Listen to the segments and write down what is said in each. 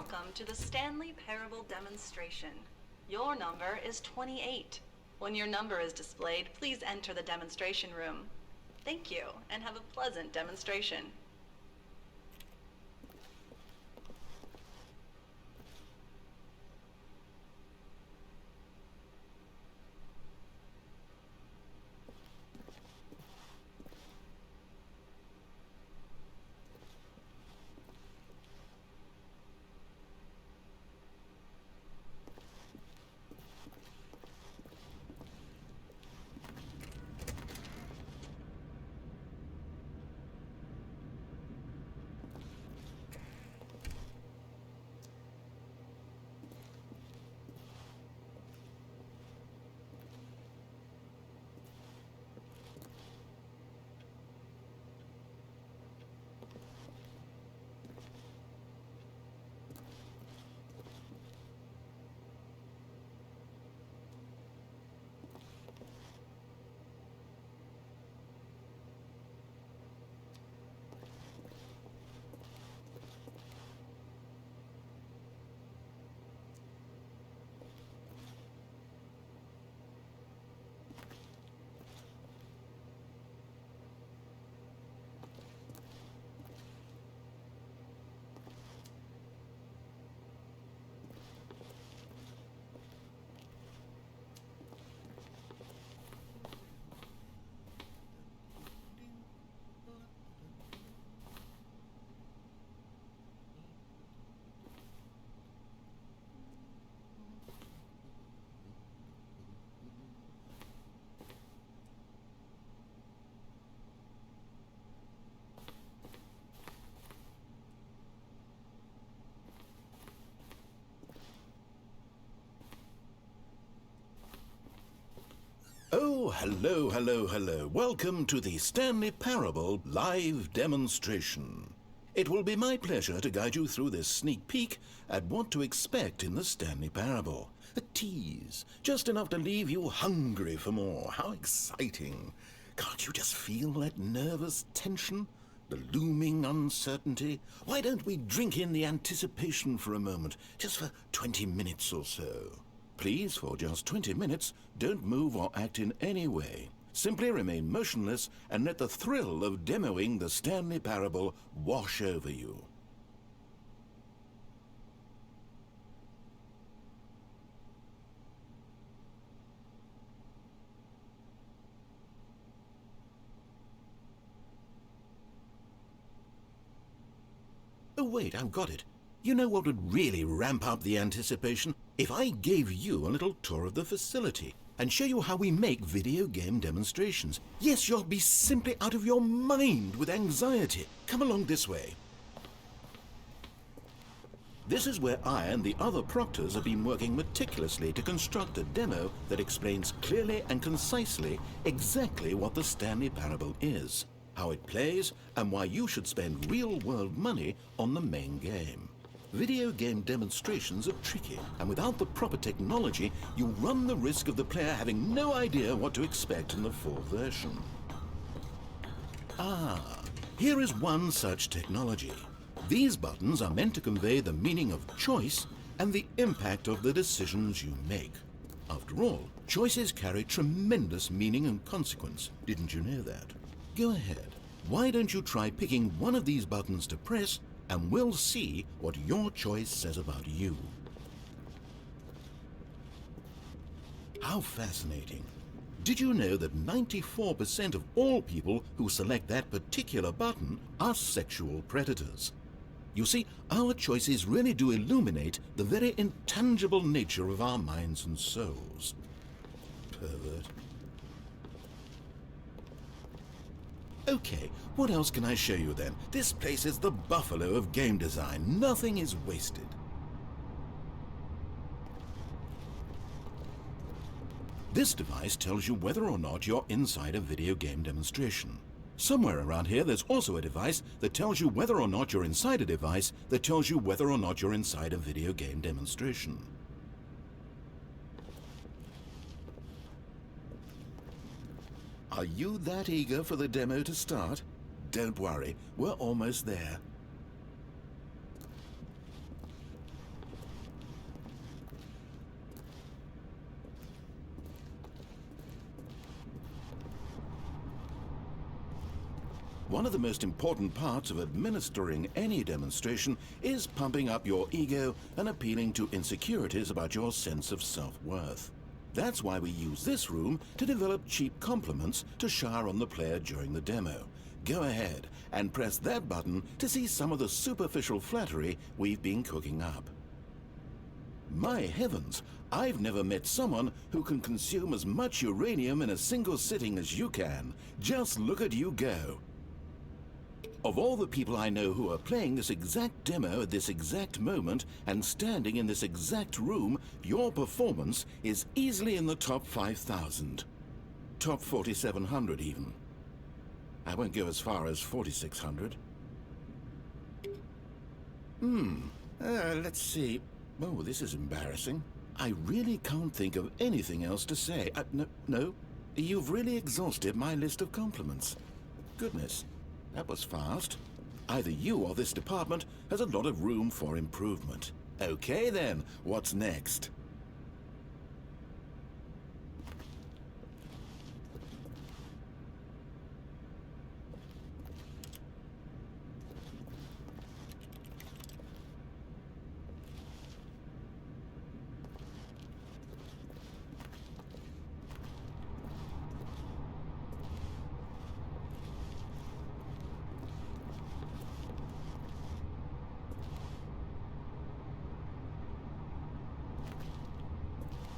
welcome to the Stanley Parable demonstration. Your number is 28. When your number is displayed, please enter the demonstration room. Thank you, and have a pleasant demonstration. Oh, hello. Welcome to the Stanley Parable live demonstration. It will be my pleasure to guide you through this sneak peek at what to expect in the Stanley Parable. A tease, just enough to leave you hungry for more. How exciting. Can't you just feel that nervous tension? The looming uncertainty? Why don't we drink in the anticipation for a moment, just for 20 minutes or so? Please, for just 20 minutes, don't move or act in any way. Simply remain motionless and let the thrill of demoing the Stanley Parable wash over you. Oh wait, I've got it. You know what would really ramp up the anticipation? If I gave you a little tour of the facility and show you how we make video game demonstrations. Yes, you'll be simply out of your mind with anxiety. Come along this way. This is where I and the other proctors have been working meticulously to construct a demo that explains clearly and concisely exactly what the Stanley Parable is, how it plays, and why you should spend real-world money on the main game. Video game demonstrations are tricky, and without the proper technology, you run the risk of the player having no idea what to expect in the full version. Here is one such technology. These buttons are meant to convey the meaning of choice and the impact of the decisions you make. After all, choices carry tremendous meaning and consequence. Didn't you know that? Go ahead. Why don't you try picking one of these buttons to press, and we'll see what your choice says about you. How fascinating. Did you know that 94% of all people who select that particular button are sexual predators? You see, our choices really do illuminate the very intangible nature of our minds and souls. Pervert. Okay, what else can I show you then? This place is the buffalo of game design. Nothing is wasted. This device tells you whether or not you're inside a video game demonstration. Somewhere around here there's also a device that tells you whether or not you're inside a device that tells you whether or not you're inside a video game demonstration. Are you that eager for the demo to start? Don't worry, we're almost there. One of the most important parts of administering any demonstration is pumping up your ego and appealing to insecurities about your sense of self-worth. That's why we use this room to develop cheap compliments to shower on the player during the demo. Go ahead and press that button to see some of the superficial flattery we've been cooking up. My heavens, I've never met someone who can consume as much uranium in a single sitting as you can. Just look at you go. Of all the people I know who are playing this exact demo at this exact moment and standing in this exact room, your performance is easily in the top 5,000. Top 4,700 even. I won't go as far as 4,600. Let's see. Oh, this is embarrassing. I really can't think of anything else to say. No, you've really exhausted my list of compliments. Goodness. That was fast. Either you or this department has a lot of room for improvement. Okay then, what's next?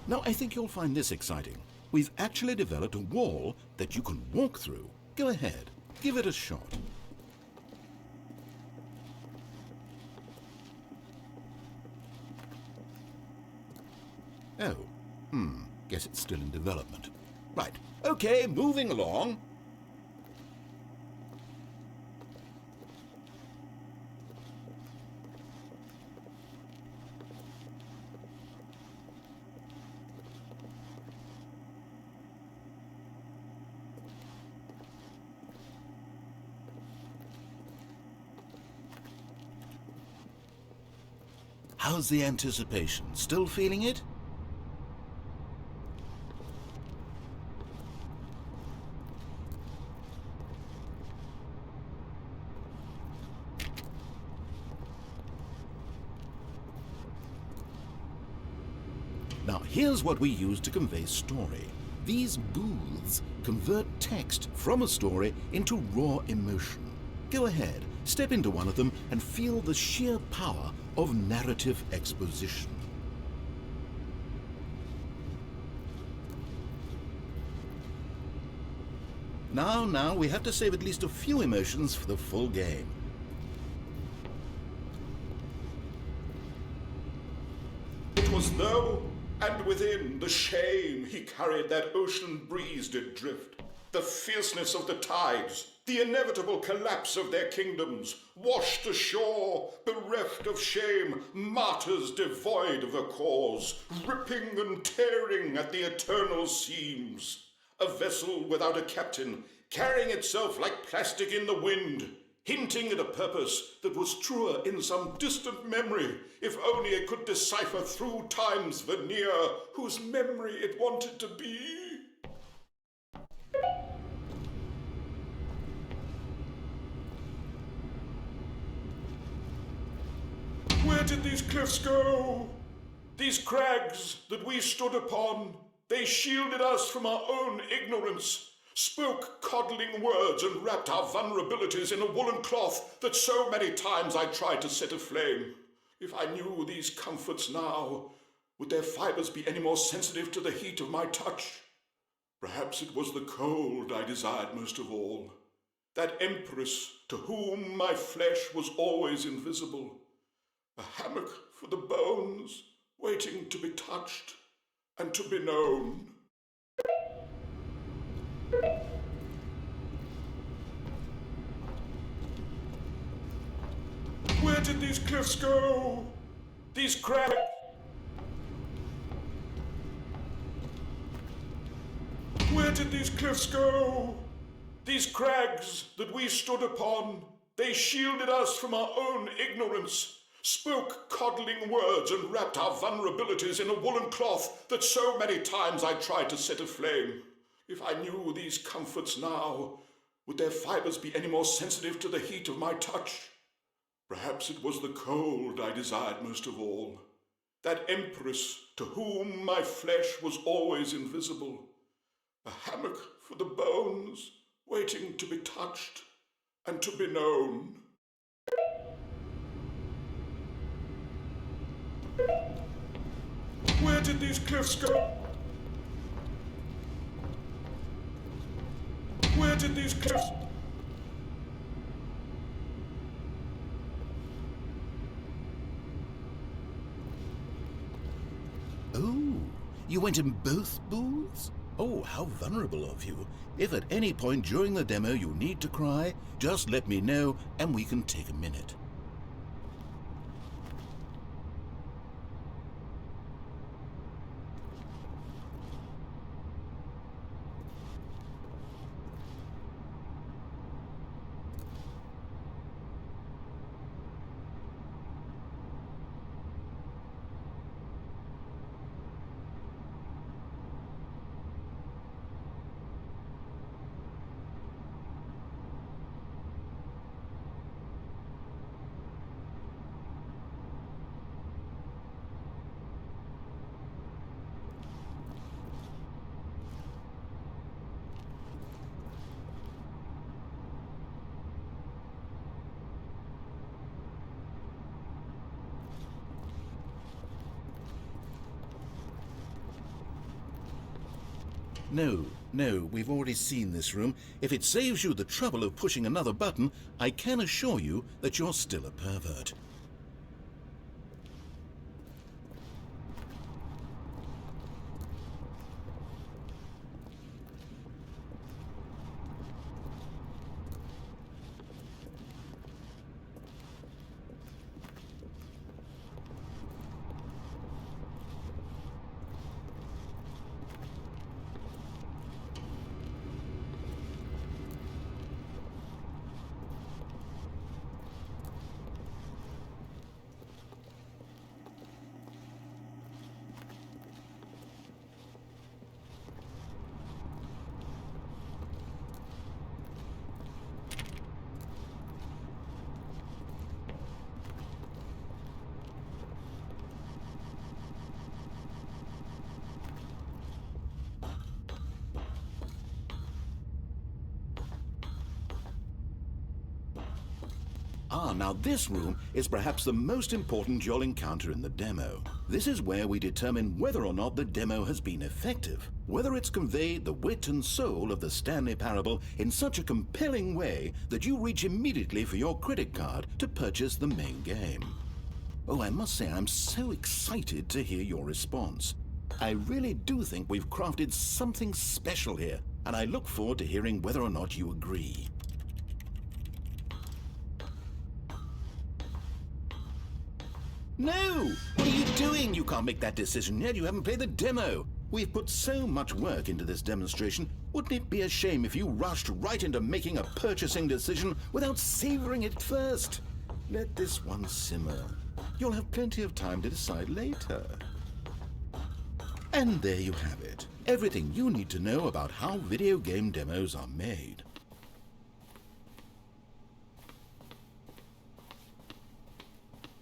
Now, I think you'll find this exciting. We've actually developed a wall that you can walk through. Go ahead, give it a shot. Oh, guess it's still in development. Right, okay, moving along. How's the anticipation? Still feeling it? Now, here's what we use to convey story. These booths convert text from a story into raw emotion. Go ahead, step into one of them and feel the sheer power of narrative exposition. Now, we have to save at least a few emotions for the full game. It was though, and within the shame he carried that ocean breeze did drift, the fierceness of the tides, the inevitable collapse of their kingdoms, washed ashore, bereft of shame, martyrs devoid of a cause, ripping and tearing at the eternal seams. A vessel without a captain, carrying itself like plastic in the wind, hinting at a purpose that was truer in some distant memory, if only it could decipher through time's veneer whose memory it wanted to be. Where did these cliffs go? These crags that we stood upon, they shielded us from our own ignorance, spoke coddling words and wrapped our vulnerabilities in a woolen cloth that so many times I tried to set aflame. If I knew these comforts now, would their fibers be any more sensitive to the heat of my touch? Perhaps it was the cold I desired most of all, that empress to whom my flesh was always invisible. A hammock for the bones, waiting to be touched and to be known. Where did these cliffs go? These crags? Where did these cliffs go? These crags that we stood upon, they shielded us from our own ignorance, spoke coddling words and wrapped our vulnerabilities in a woolen cloth that so many times I tried to set aflame. If I knew these comforts now, Would their fibers be any more sensitive to the heat of my touch? Perhaps it was the cold I desired most of all. That empress to whom my flesh was always invisible. A hammock for the bones, waiting to be touched and to be known. Where did these cliffs go? Where did these cliffs... Oh, you went in both booths? Oh, how vulnerable of you. If at any point during the demo you need to cry, just let me know and we can take a minute. No, we've already seen this room. If it saves you the trouble of pushing another button, I can assure you that you're still a pervert. Now this room is perhaps the most important you'll encounter in the demo. This is where we determine whether or not the demo has been effective, whether it's conveyed the wit and soul of the Stanley Parable in such a compelling way that you reach immediately for your credit card to purchase the main game. Oh, I must say I'm so excited to hear your response. I really do think we've crafted something special here, and I look forward to hearing whether or not you agree. No! What are you doing? You can't make that decision yet. You haven't played the demo. We've put so much work into this demonstration. Wouldn't it be a shame if you rushed right into making a purchasing decision without savoring it first? Let this one simmer. You'll have plenty of time to decide later. And there you have it. Everything you need to know about how video game demos are made.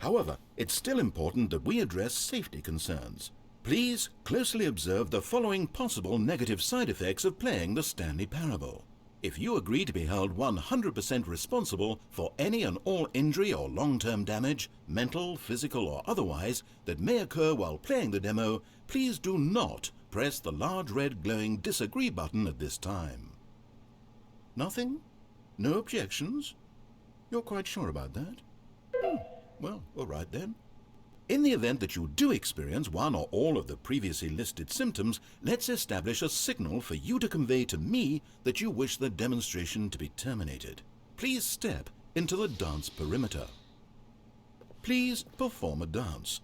However, it's still important that we address safety concerns. Please closely observe the following possible negative side effects of playing the Stanley Parable. If you agree to be held 100% responsible for any and all injury or long-term damage, mental, physical or otherwise, that may occur while playing the demo, please do not press the large red glowing disagree button at this time. Nothing? No objections? You're quite sure about that? Well, all right then. In the event that you do experience one or all of the previously listed symptoms, let's establish a signal for you to convey to me that you wish the demonstration to be terminated. Please step into the dance perimeter. Please perform a dance.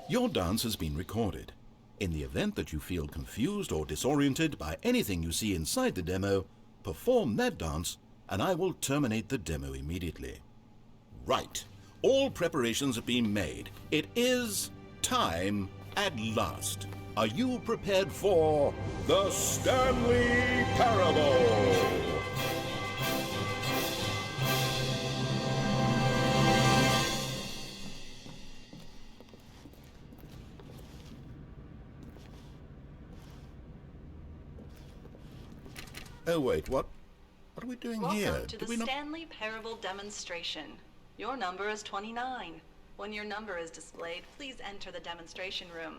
Your dance has been recorded. In the event that you feel confused or disoriented by anything you see inside the demo, perform that dance, and I will terminate the demo immediately. Right. All preparations have been made. It is time at last. Are you prepared for the Stanley Parable? Oh, wait, what? What are we doing here? Welcome to the Stanley Parable demonstration. Your number is 29. When your number is displayed, please enter the demonstration room.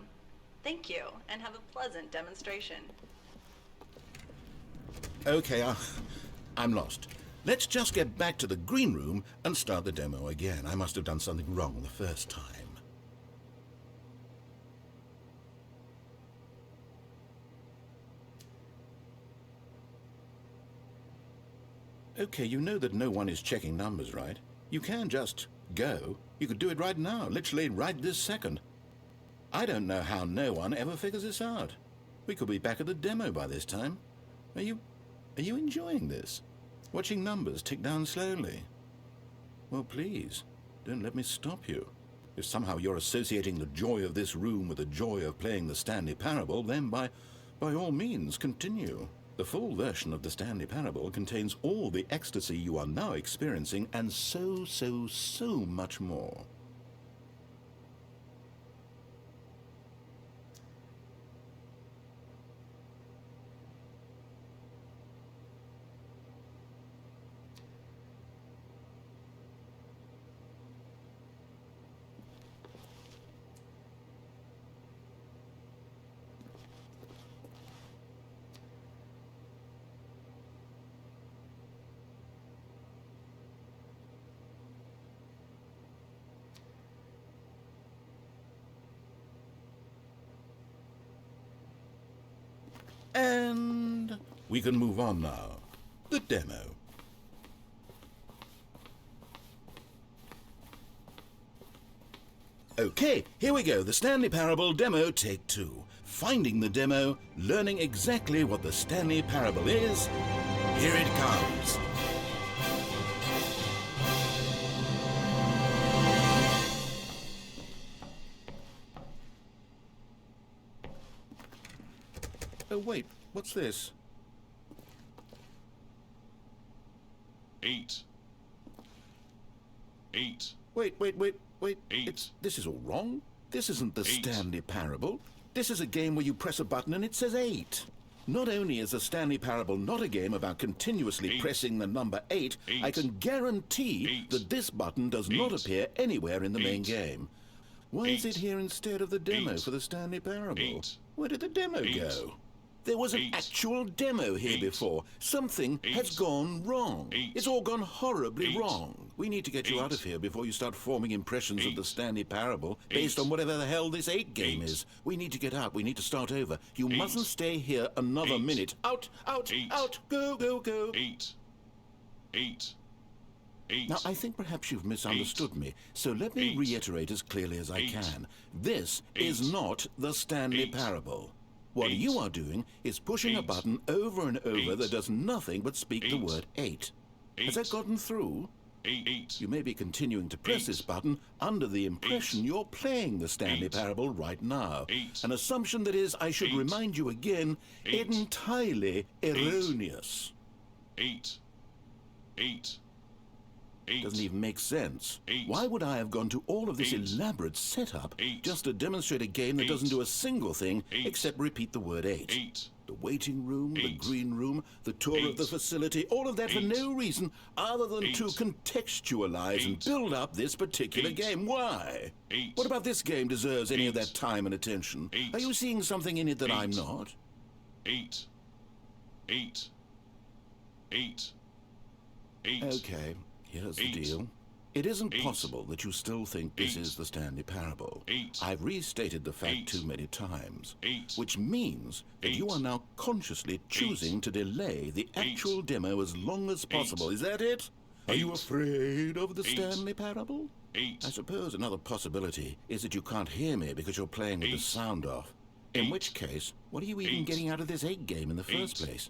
Thank you, and have a pleasant demonstration. Okay, I'm lost. Let's just get back to the green room and start the demo again. I must have done something wrong the first time. Okay, you know that no one is checking numbers, right? You can just go. You could do it right now, literally right this second. I don't know how no one ever figures this out. We could be back at the demo by this time. Are you enjoying this? Watching numbers tick down slowly? Well, please, don't let me stop you. If somehow you're associating the joy of this room with the joy of playing the Stanley Parable, then by all means, continue. The full version of the Stanley Parable contains all the ecstasy you are now experiencing and so much more. And we can move on now. The demo. Okay, here we go. The Stanley Parable demo, take 2. Finding the demo, learning exactly what the Stanley Parable is. Here it comes. Oh, wait, what's this? 8. 8. Wait. 8. This is all wrong. This isn't the 8. Stanley Parable. This is a game where you press a button and it says 8. Not only is the Stanley Parable not a game about continuously 8. pressing the number 8, 8. I can guarantee 8. that this button does not 8. appear anywhere in the main 8. game. Why is it 8. here instead of the demo 8. for the Stanley Parable? 8. Where did the demo 8. go? There was an 8. actual demo here 8. before. Something 8. has gone wrong. 8. It's all gone horribly 8. wrong. We need to get you 8. out of here before you start forming impressions of 8. the Stanley Parable 8. based on whatever the hell this 8 game 8. is. We need to get out. We need to start over. You 8. mustn't stay here another 8. minute. Out, 8. out, go. 8. 8. 8. Now, I think perhaps you've misunderstood me, so let me 8. reiterate as clearly as I 8. can. This 8. is not the Stanley 8. Parable. What 8. you are doing is pushing a 8. button over and over 8. that does nothing but speak the 8. word 8. Has 8. that gotten through? 8. You may be continuing to press 8. this button under the impression 8. you're playing the Stanley 8. Parable right now. 8. An assumption that is, I should 8. remind you again, 8. entirely erroneous. 8. 8. 8. Doesn't even make sense. 8. Why would I have gone to all of this 8. elaborate setup 8. just to demonstrate a game that 8. doesn't do a single thing 8. except repeat the word 8? 8. The waiting room, the 8. green room, the tour of the 8. facility, all of that for 8. no reason other than 8. to contextualize and 8. build up this particular 8. game. Why? 8. What about this game deserves any of 8. that time and attention? 8. Are you seeing something in it that I'm 8. not? 8. 8. 8. 8. Okay, here's the 8. deal. It isn't 8. possible that you still think this 8. is the Stanley Parable. 8. I've restated the fact 8. too many times, 8. which means that 8. you are now consciously choosing to delay the actual demo as long as possible. Is that it? Are you 8. afraid of the 8. Stanley Parable? 8. I suppose another possibility is that you can't hear me because you're playing with the 8. sound off. In 8. which case, what are you even 8. getting out of this 8 game in the first 8. place?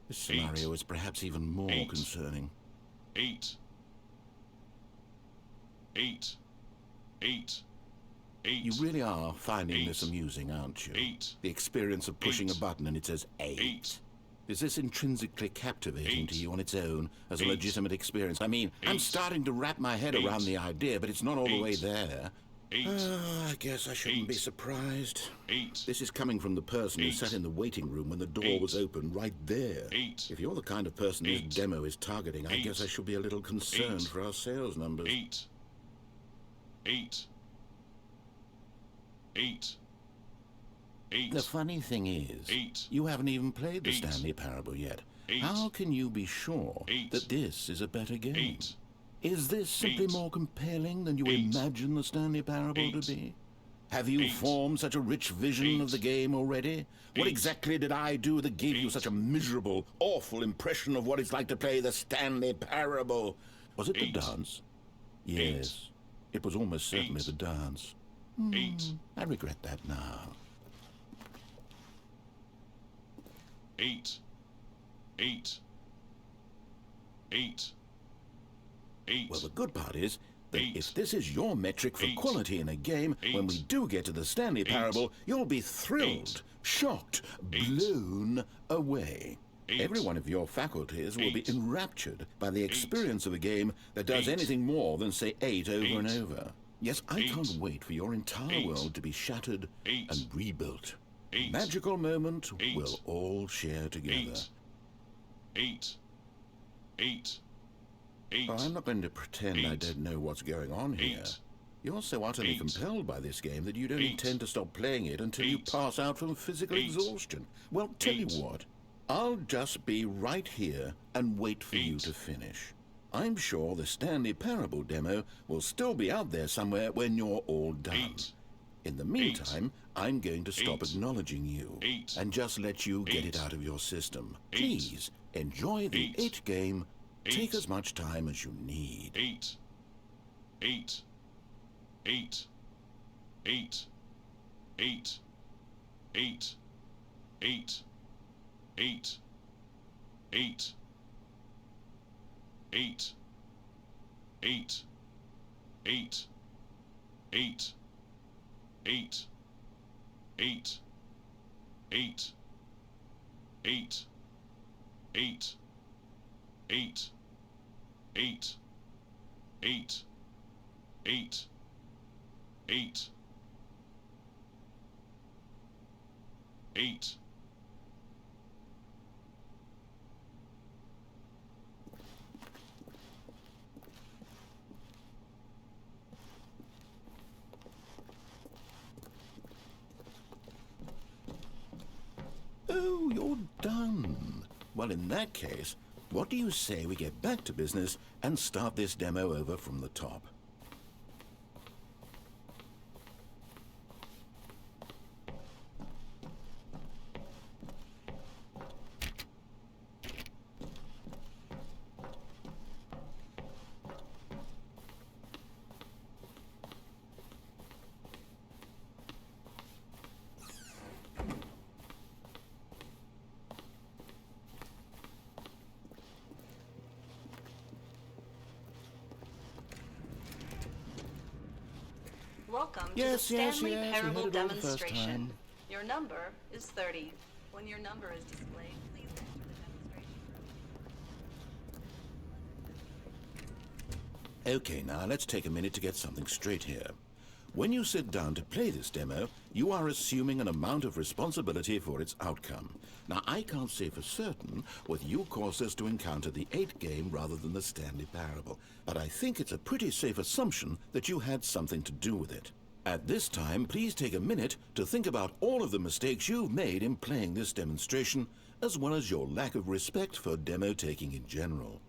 This scenario 8. is perhaps even more 8. concerning. 8. 8. 8. You really are finding this amusing, aren't you? The experience of pushing a button and it says 8. Is this intrinsically captivating to you on its own as a legitimate experience? I mean, I'm starting to wrap my head around the idea, but it's not all the way there. I guess I shouldn't be surprised. This is coming from the person who sat in the waiting room when the door was open right there. If you're the kind of person this demo is targeting, I guess I should be a little concerned for our sales numbers. 8. The funny thing is, you haven't even played the Stanley Parable yet. How can you be sure that this is a better game? Is this simply more compelling than you imagine the Stanley Parable to be? Have you formed such a rich vision of the game already? What exactly did I do that gave you such a miserable, awful impression of what it's like to play the Stanley Parable? Was it the dance? Yes, it was almost certainly the dance. I regret that now. 8. Well, the good part is that if this is your metric for quality in a game, when we do get to the Stanley Parable, you'll be thrilled, shocked, blown away. Every one of your faculties will be enraptured by the experience of a game that does anything more than say 8 over and over. Yes, I can't wait for your entire world to be shattered and rebuilt. A magical moment we'll all share together. 8. Well, I'm not going to pretend I don't know what's going on here. You're so utterly compelled by this game that you don't intend to stop playing it until you pass out from physical exhaustion. Well, tell you what, I'll just be right here and wait for you to finish. I'm sure the Stanley Parable demo will still be out there somewhere when you're all done. In the meantime, I'm going to stop acknowledging you and just let you get it out of your system. Please, enjoy the 8 game. Take as much time as you need. 8. 8. 8. 8. 8. 8. 8. 8. 8. 8. 8. 8. 8. 8. 8. 8. 8. 8. 8. 8. 8. 8. 8. 8. Oh, you're done. Well, in that case, what do you say we get back to business and start this demo over from the top? Welcome Yes, to the yes, Stanley yes, we Parable heard it all the first demonstration. time. Your number is 30. When your number is displayed, please enter the demonstration room. Okay, now let's take a minute to get something straight here. When you sit down to play this demo, you are assuming an amount of responsibility for its outcome. Now, I can't say for certain whether you caused us to encounter the 8 game rather than the Stanley Parable, but I think it's a pretty safe assumption that you had something to do with it. At this time, please take a minute to think about all of the mistakes you've made in playing this demonstration, as well as your lack of respect for demo taking in general.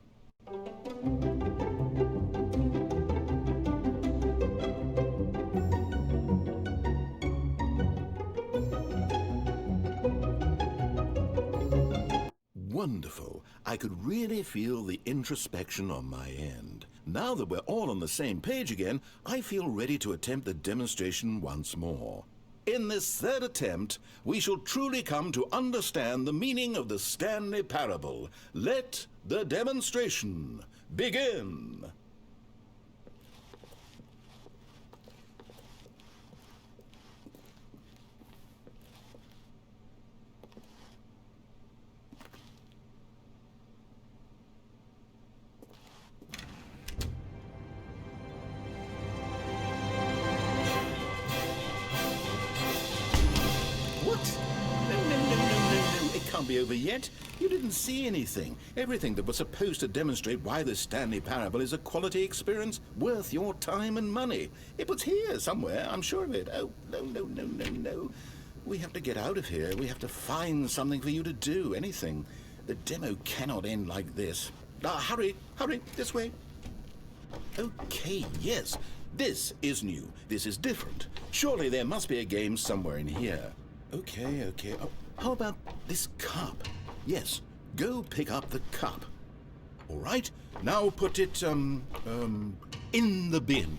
Wonderful. I could really feel the introspection on my end. Now that we're all on the same page again, I feel ready to attempt the demonstration once more. In this third attempt, we shall truly come to understand the meaning of the Stanley Parable. Let the demonstration begin. can't be over yet. You didn't see anything. Everything that was supposed to demonstrate why the Stanley Parable is a quality experience worth your time and money. It was here somewhere, I'm sure of it. Oh, no. We have to get out of here. We have to find something for you to do, anything. The demo cannot end like this. Hurry, this way. Okay, yes. This is new. This is different. Surely there must be a game somewhere in here. Okay. Oh, how about this cup? Yes, go pick up the cup. All right, now put it, in the bin.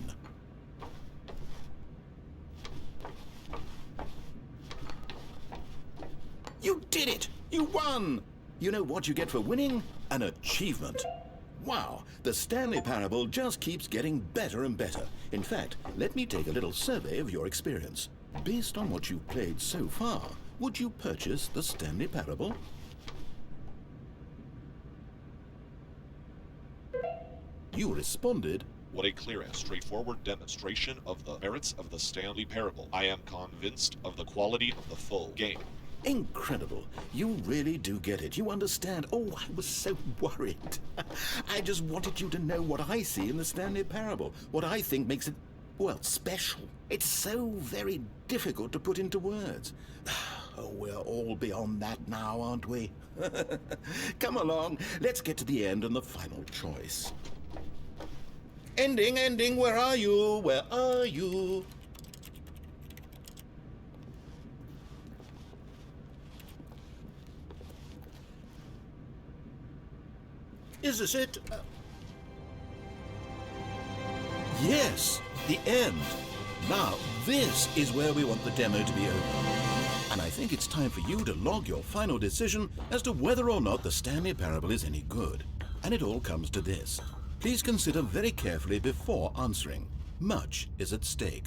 You did it! You won! You know what you get for winning? An achievement. Wow, the Stanley Parable just keeps getting better and better. In fact, let me take a little survey of your experience. Based on what you've played so far, would you purchase the Stanley Parable? You responded, "What a clear and straightforward demonstration of the merits of the Stanley Parable. I am convinced of the quality of the full game." incredible. You really do get it. You understand. Oh, I was so worried. I just wanted you to know what I see in the Stanley Parable, what I think makes it, well, special. It's so very difficult to put into words. Oh, we're all beyond that now, aren't we? Come along, let's get to the end and the final choice. Ending, where are you? Where are you? Is this it? Yes, the end. Now, this is where we want the demo to be over. And I think it's time for you to log your final decision as to whether or not the Stanley Parable is any good. And it all comes to this. Please consider very carefully before answering. Much is at stake.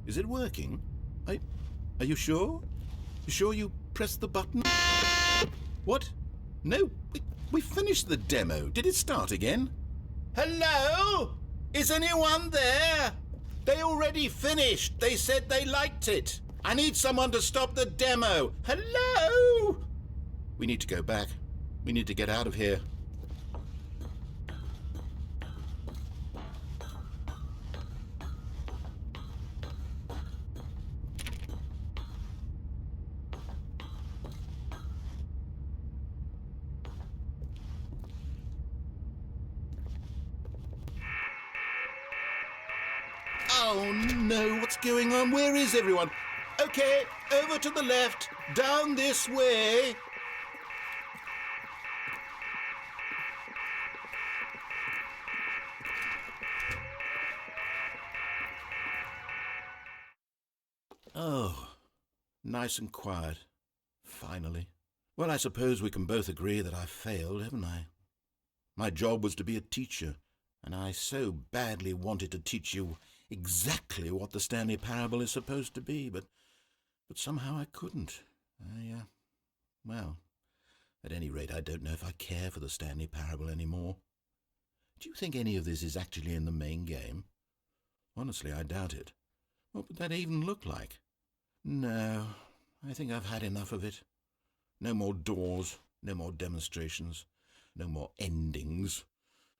Is it working? Are you sure? You sure you pressed the button? What? No, we finished the demo. Did it start again? Hello? Is anyone there? They already finished. They said they liked it. I need someone to stop the demo. Hello? We need to go back. We need to get out of here. Oh no, what's going on? Where is everyone? Okay, over to the left, down this way. Oh, nice and quiet. Finally. Well, I suppose we can both agree that I failed, haven't I? My job was to be a teacher, and I so badly wanted to teach you exactly what the Stanley Parable is supposed to be, but somehow I couldn't. Well, at any rate, I don't know if I care for the Stanley Parable anymore. Do you think any of this is actually in the main game? Honestly, I doubt it. What would that even look like? No, I think I've had enough of it. No more doors, no more demonstrations, no more endings.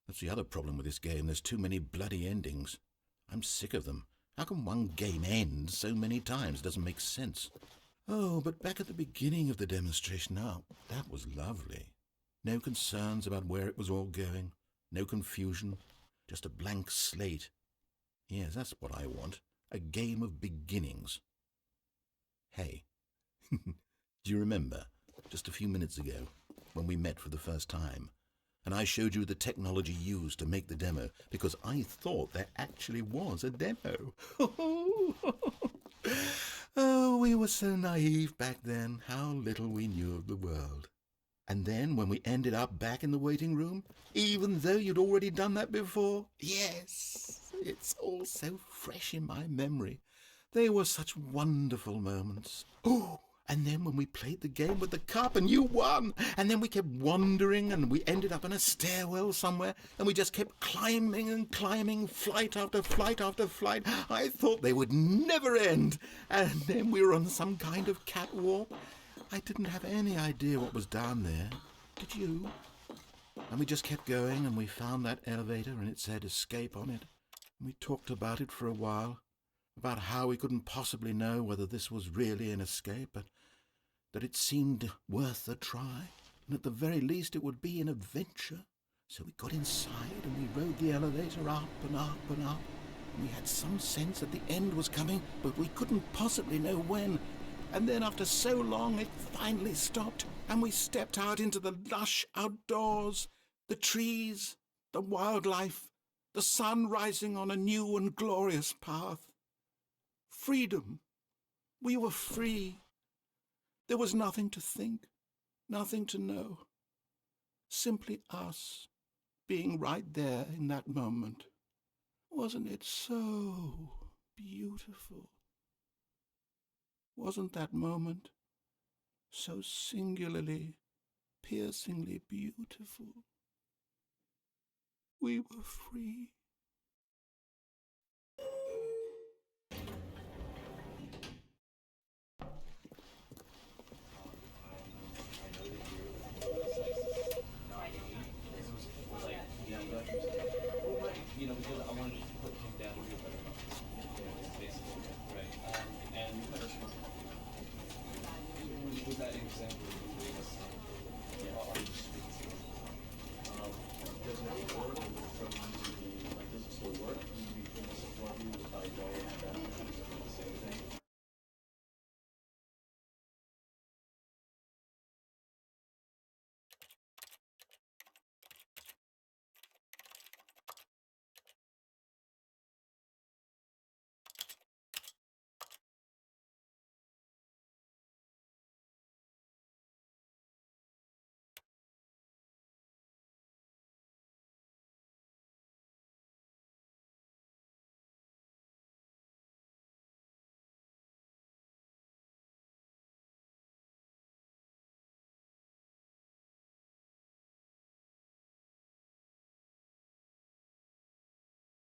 That's the other problem with this game. There's too many bloody endings. I'm sick of them. How can one game end so many times? It doesn't make sense. Oh, but back at the beginning of the demonstration, that was lovely. No concerns about where it was all going. No confusion. Just a blank slate. Yes, that's what I want. A game of beginnings. Hey, do you remember, just a few minutes ago, when we met for the first time, and I showed you the technology used to make the demo, because I thought there actually was a demo. Oh, we were so naive back then, how little we knew of the world. And then when we ended up back in the waiting room, even though you'd already done that before, yes, it's all so fresh in my memory. They were such wonderful moments. Oh, and then when we played the game with the cup and you won, and then we kept wandering and we ended up in a stairwell somewhere and we just kept climbing and climbing, flight after flight after flight. I thought they would never end. And then we were on some kind of catwalk. I didn't have any idea what was down there. Did you? And we just kept going and we found that elevator and it said escape on it. And we talked about it for a while, about how we couldn't possibly know whether this was really an escape, but that it seemed worth a try, and at the very least it would be an adventure. So we got inside and we rode the elevator up and up and up. And we had some sense that the end was coming, but we couldn't possibly know when. And then after so long it finally stopped, and we stepped out into the lush outdoors, the trees, the wildlife, the sun rising on a new and glorious path. Freedom. We were free. There was nothing to think, nothing to know. Simply us, being right there in that moment. Wasn't it so beautiful? Wasn't that moment so singularly, piercingly beautiful? We were free. You know, because I wanted to put him down here, basically, right? And with that example,